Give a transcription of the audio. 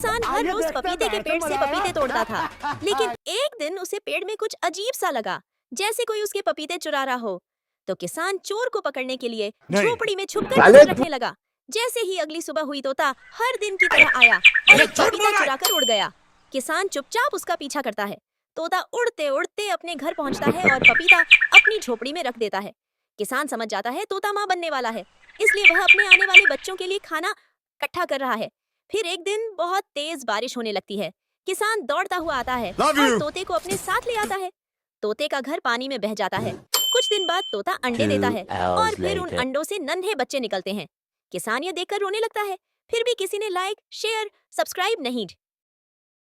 किसान हर रोज पपीते के पेड़ से पपीते तोड़ता था, लेकिन एक दिन उसे पेड़ में कुछ अजीब सा लगा, जैसे कोई उसके पपीते चुरा रहा हो। तो किसान चोर को पकड़ने के लिए नहीं। झोपड़ी में छुपकर नजर रखने लगा। जैसे ही अगली सुबह हुई, तोता हर दिन की तरह आया और एक पपीता चुराकर उड़ गया। किसान चुपचाप उसका पीछा करता है। तोता उड़ते उड़ते अपने घर पहुंचता है और पपीता अपनी झोपड़ी में रख देता है। किसान समझ जाता है तोता माँ बनने वाला है, इसलिए वह अपने आने वाले बच्चों के लिए खाना इकट्ठा कर रहा है। फिर एक दिन बहुत तेज बारिश होने लगती है। किसान दौड़ता हुआ आता है Love और you. तोते को अपने साथ ले आता है। तोते का घर पानी में बह जाता है। कुछ दिन बाद तोता अंडे देता है और फिर उन अंडों से नन्हे बच्चे निकलते हैं। किसान ये देखकर रोने लगता है, फिर भी किसी ने लाइक, शेयर, सब्सक्राइब नहीं